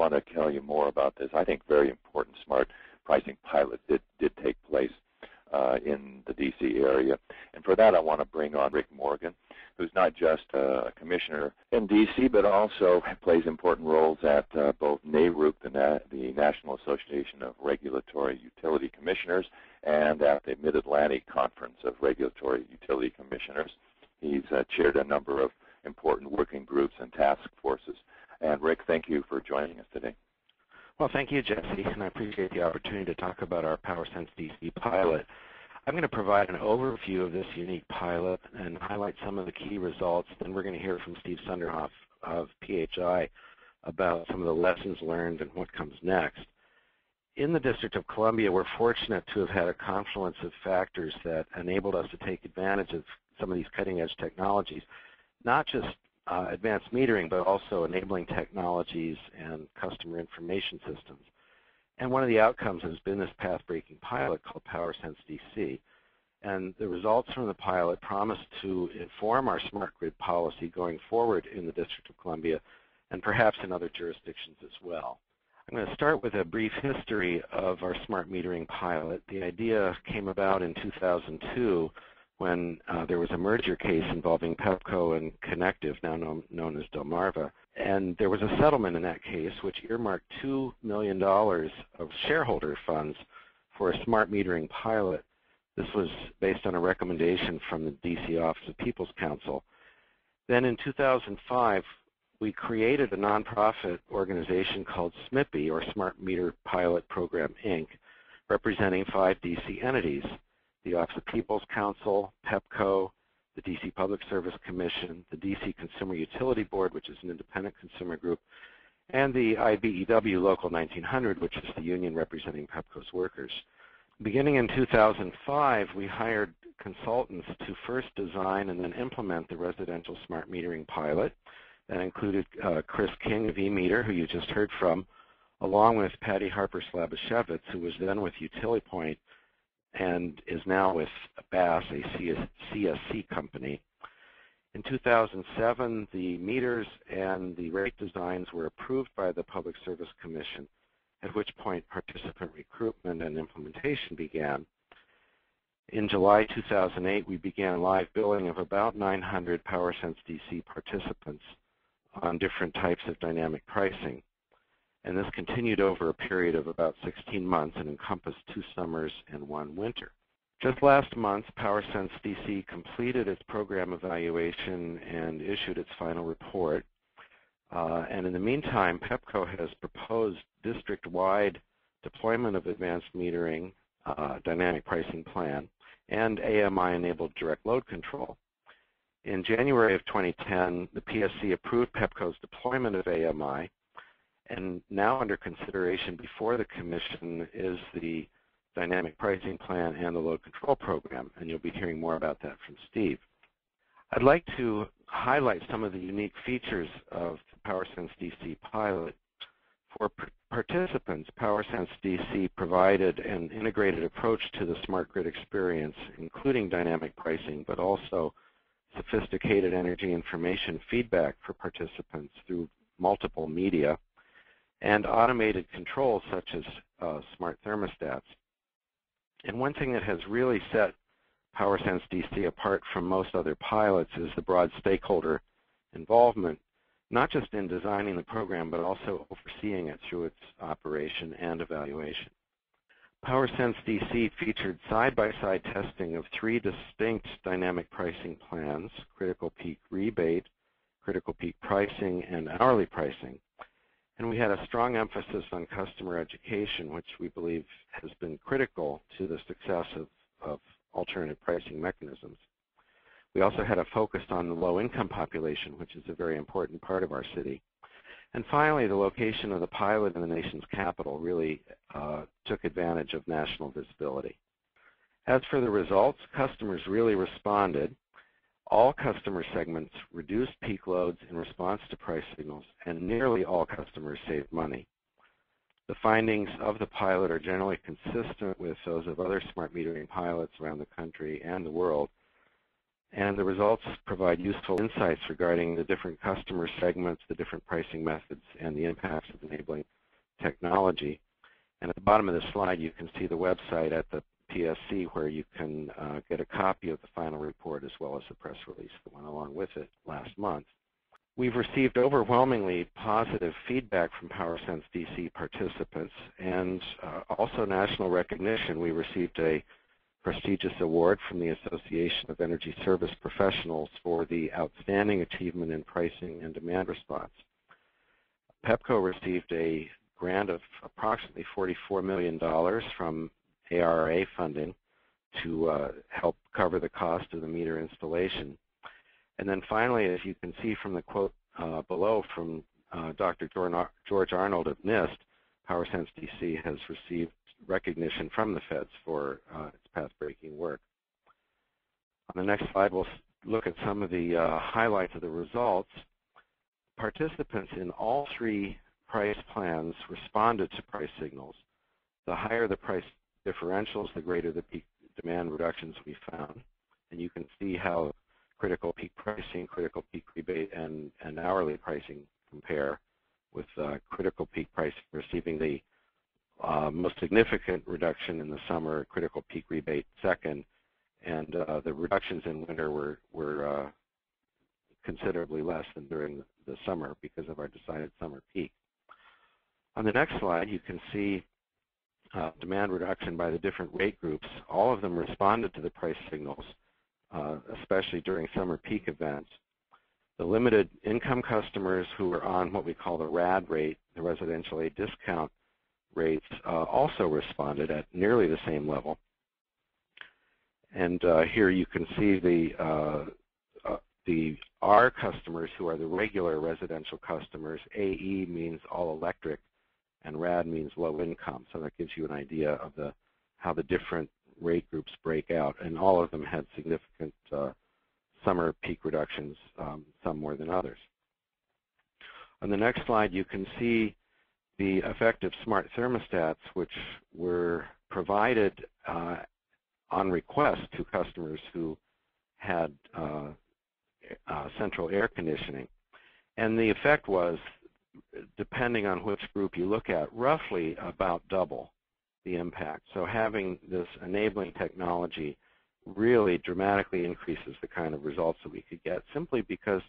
want to tell you more about this, I think, very important smart pricing pilot did take place in the D.C. area. And for that, I want to bring on Rick Morgan, who's not just a commissioner in D.C., but also plays important roles at both NARUC, the National Association of Regulatory Utility Commissioners, and at the Mid-Atlantic Conference of Regulatory Utility Commissioners. He's chaired a number of important working groups and task forces. And Rick, thank you for joining us today. Well, thank you, Jesse, and I appreciate the opportunity to talk about our PowerSense DC pilot. I'm going to provide an overview of this unique pilot and highlight some of the key results. Then we're going to hear from Steve Sunderhoff of PHI about some of the lessons learned and what comes next. In the District of Columbia, we're fortunate to have had a confluence of factors that enabled us to take advantage of some of these cutting-edge technologies, not just advanced metering, but also enabling technologies and customer information systems. And one of the outcomes has been this path-breaking pilot called PowerSense DC. And the results from the pilot promise to inform our smart grid policy going forward in the District of Columbia and perhaps in other jurisdictions as well. I'm going to start with a brief history of our smart metering pilot. The idea came about in 2002 when there was a merger case involving Pepco and Connective, now known as Delmarva. And there was a settlement in that case which earmarked $2 million of shareholder funds for a smart metering pilot. This was based on a recommendation from the D.C. Office of People's Counsel. Then in 2005, we created a nonprofit organization called SMIPI, or Smart Meter Pilot Program, Inc., representing 5 D.C. entities: the Office of People's Counsel, Pepco, the D.C. Public Service Commission, the D.C. Consumer Utility Board, which is an independent consumer group, and the IBEW Local 1900, which is the union representing Pepco's workers. Beginning in 2005, we hired consultants to first design and then implement the residential smart metering pilot. That included Chris King of eMeter, who you just heard from, along with Patty Harper-Slabashevitz, who was then with UtiliPoint and is now with BASS, a CSC company. In 2007, the meters and the rate designs were approved by the Public Service Commission, at which point participant recruitment and implementation began. In July 2008, we began live billing of about 900 PowerSense DC participants on different types of dynamic pricing. And this continued over a period of about 16 months and encompassed 2 summers and 1 winter. Just last month, PowerSense DC completed its program evaluation and issued its final report. And in the meantime, Pepco has proposed district-wide deployment of advanced metering, dynamic pricing plan, and AMI-enabled direct load control. In January of 2010, the PSC approved Pepco's deployment of AMI, and now under consideration before the Commission is the dynamic pricing plan and the load control program, and you'll be hearing more about that from Steve. I'd like to highlight some of the unique features of the PowerSense DC pilot. For participants, PowerSense DC provided an integrated approach to the smart grid experience, including dynamic pricing, but also sophisticated energy information feedback for participants through multiple media, and automated controls such as smart thermostats. And one thing that has really set PowerSense DC apart from most other pilots is the broad stakeholder involvement, not just in designing the program, but also overseeing it through its operation and evaluation. PowerSense DC featured side-by-side testing of 3 distinct dynamic pricing plans: critical peak rebate, critical peak pricing, and hourly pricing. And we had a strong emphasis on customer education, which we believe has been critical to the success of alternative pricing mechanisms. We also had a focus on the low-income population, which is a very important part of our city. And finally, the location of the pilot in the nation's capital really took advantage of national visibility. As for the results, customers really responded. All customer segments reduced peak loads in response to price signals, and nearly all customers saved money. The findings of the pilot are generally consistent with those of other smart metering pilots around the country and the world, and the results provide useful insights regarding the different customer segments, the different pricing methods, and the impacts of enabling technology. And at the bottom of the slide, you can see the website at the PSC where you can get a copy of the final report as well as the press release that went along with it last month. We've received overwhelmingly positive feedback from PowerSense DC participants and also national recognition. We received a prestigious award from the Association of Energy Service Professionals for the outstanding achievement in pricing and demand response. PEPCO received a grant of approximately $44 million from ARRA funding to help cover the cost of the meter installation. And then finally, as you can see from the quote below from Dr. George Arnold of NIST, PowerSense DC has received recognition from the feds for its path-breaking work. On the next slide, we'll look at some of the highlights of the results. Participants in all three price plans responded to price signals. The higher the price differentials, the greater the peak demand reductions we found. And you can see how critical peak pricing, critical peak rebate, and hourly pricing compare, with critical peak pricing receiving the most significant reduction in the summer, critical peak rebate second, and the reductions in winter were considerably less than during the summer because of our decided summer peak. On the next slide, you can see demand reduction by the different rate groups. All of them responded to the price signals, especially during summer peak events. The limited income customers who were on what we call the RAD rate, the residential aid discount rates, also responded at nearly the same level. And here you can see the R customers, who are the regular residential customers. AE means all electric, and RAD means low income. So that gives you an idea of how the different rate groups break out, and all of them had significant summer peak reductions, some more than others. On the next slide, you can see the effective smart thermostats, which were provided on request to customers who had central air conditioning. And the effect was, depending on which group you look at, roughly about double the impact. So having this enabling technology really dramatically increases the kind of results that we could get, simply because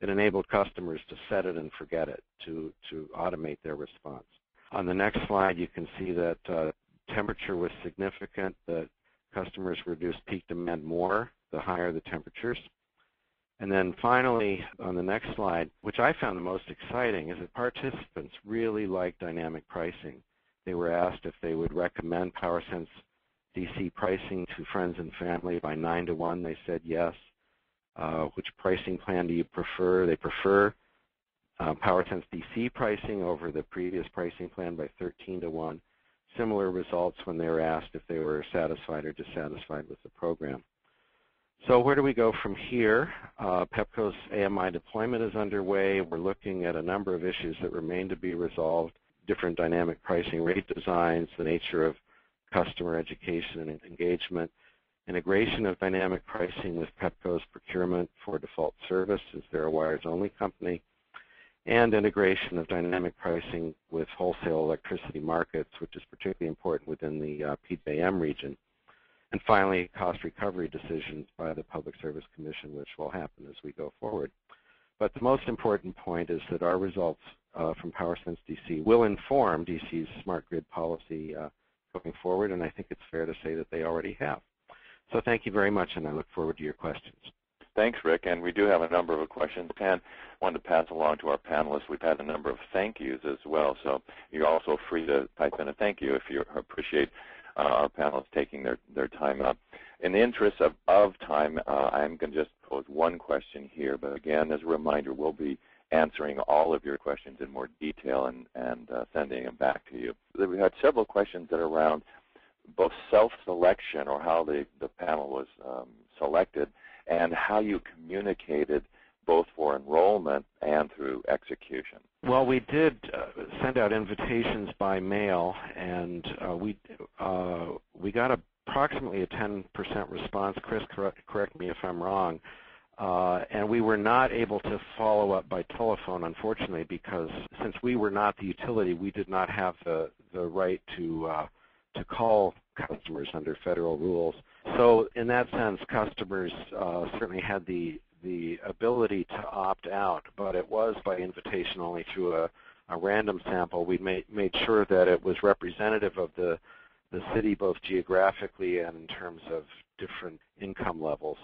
it enabled customers to set it and forget it, to automate their response. On the next slide, you can see that temperature was significant, that customers reduced peak demand more the higher the temperatures. And then finally, on the next slide, which I found the most exciting, is that participants really like dynamic pricing. They were asked if they would recommend PowerSense DC pricing to friends and family. By 9 to 1, they said yes. Which pricing plan do you prefer? They prefer PowerSense DC pricing over the previous pricing plan by 13 to 1. Similar results when they were asked if they were satisfied or dissatisfied with the program. So where do we go from here? PEPCO's AMI deployment is underway. We're looking at a number of issues that remain to be resolved: different dynamic pricing rate designs, the nature of customer education and engagement, integration of dynamic pricing with PEPCO's procurement for default service, since they're a wires-only company, and integration of dynamic pricing with wholesale electricity markets, which is particularly important within the PJM region. And finally, cost recovery decisions by the Public Service Commission, which will happen as we go forward. But the most important point is that our results from PowerSense DC will inform DC's smart grid policy going forward, and I think it's fair to say that they already have. So thank you very much, and I look forward to your questions. Thanks, Rick. And we do have a number of questions. Pan wanted to pass along to our panelists. We've had a number of thank yous as well, so you're also free to type in a thank you if you appreciate our panelists taking their time up. In the interest of time, I'm going to just pose one question here, but again, as a reminder, we'll be answering all of your questions in more detail and sending them back to you. We had several questions that are around both self-selection, or how the panel was selected, and how you communicated both for enrollment and through execution. Well, we did send out invitations by mail, and we got approximately a 10% response. Chris, correct me if I'm wrong. And we were not able to follow up by telephone, unfortunately, because since we were not the utility, we did not have the right to call customers under federal rules. So in that sense, customers certainly had the ability to opt out, but it was by invitation only through a random sample. We made sure that it was representative of the city, both geographically and in terms of different income levels.